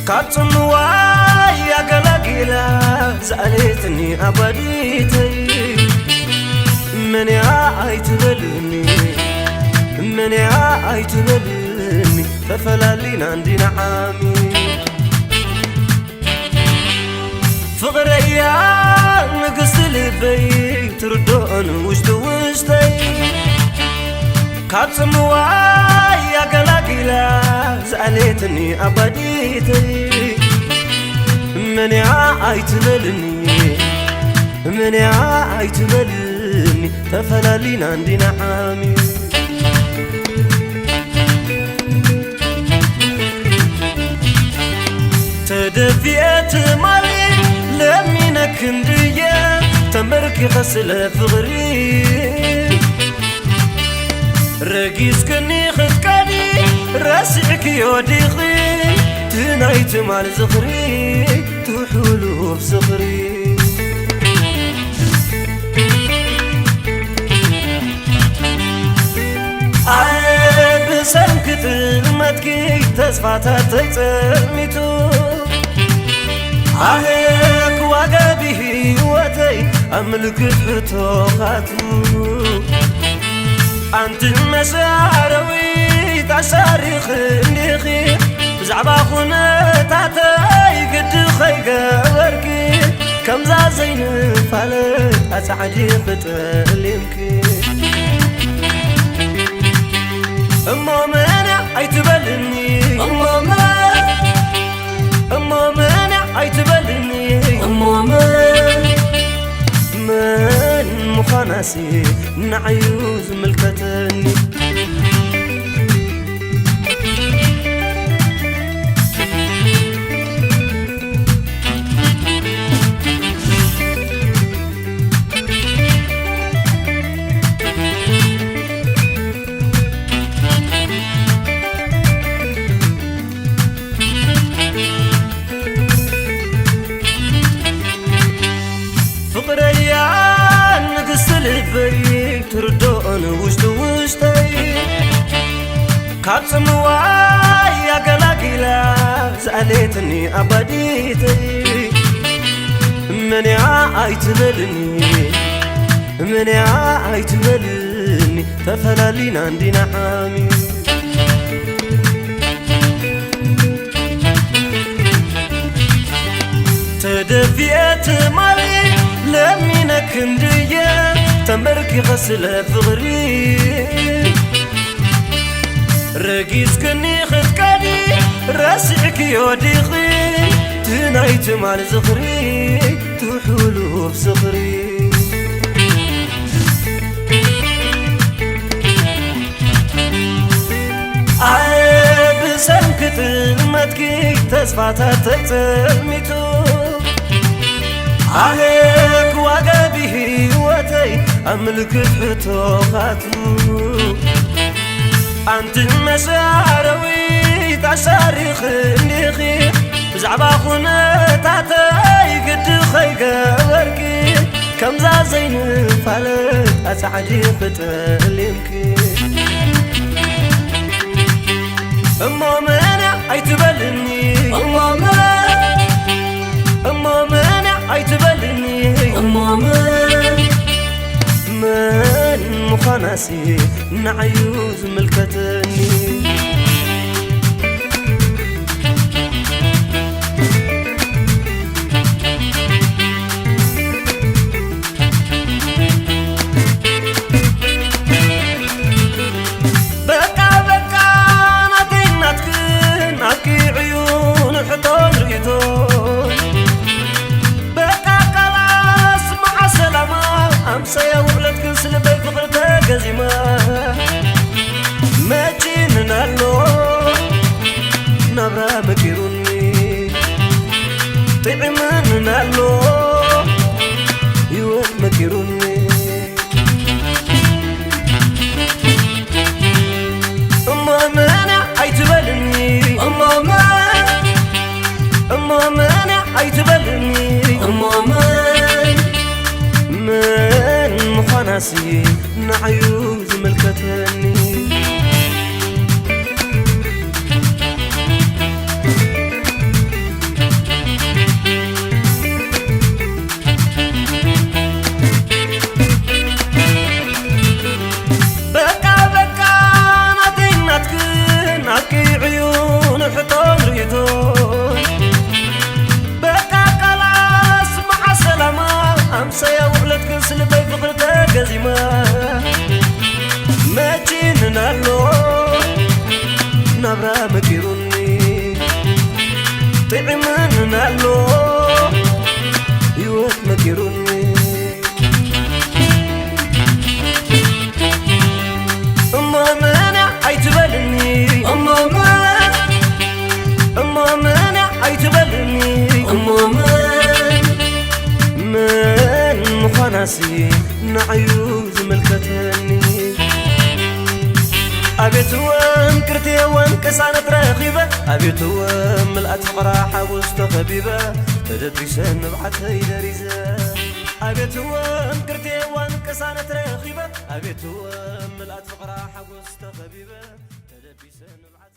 كاتنواي يا قلاقيلا زعلتني أبديتي من يا عيتبلني من يا عيتبلني ففلالين عندي نعامي فغريا نقص لبي تردون وشتي كاتنواي يا قلاقيلا زعلتني أبديتي من يا عيتبلني من يا عيتبلني تفلالين عندي نعامي تدفيت مالي لمينك اندية تمركي غسل فغري رقيس كني خدكاني راسعك يوديخي تنايت مال زخري تحولو بصخري عيب سنكت المتكي تسفاتا تيتميتو عهيك وقابه وتي أملك فتوخاتو أنت المساروي تعساري خليخي زعبا خونا تاتاي قد خيقا وركي كم زازين فالت أسعدي فتليمكي أما مانع عيتبلني أما مانع عيتبلني أما من مخانسي نعيوز ملكتني تردون وشتي كاتنواي يا قلاقيلا زعلتني أبديتي من يا عيتبلني من يا عيتبلني ففلالين عندي نعامي تدفيت مالي لمينك اندية تمركي غسل فغري رقيس كني خدكاني راسعك يوديخي تنايت مال زخري تحولو بصخري عيب سنكت المتكي تسفاتا تيتميتو عهيك وقابه وتي أملك فتوخاتو أنت المساروي تعساري خليخي زعبا خونا تاتاي قد خيقا وركي كم زازين فالت أسعدي فتليمكي أما مانع عيتبلني أما مانع عيتبلني أما من مخانسي نعيوز ملكتني سيا ولد كنسل بي فقرتها قزيمة ما جينا نالو نبرا مكيروني طعمان نالو يوم مكيروني أما مانع عيتبلني أما مانع عيتبلني أما من مخانسي نعيوز ملكتني نبرة مكيروني طعمن نالو يوت مكيروني أما منع عيتبلني أما منع عيتبلني أما من مخناسي نعيوز ملكتني أبيت وام كرتي وام كسانة رخيبة أبيت وام ملأت فراحة وسط خبيبة تدبي سن بعتها يدريزة أبيت وام كرتي وام كسانة رخيبة أبيت وام ملأت فراحة وسط خبيبة تدبي سن بعتها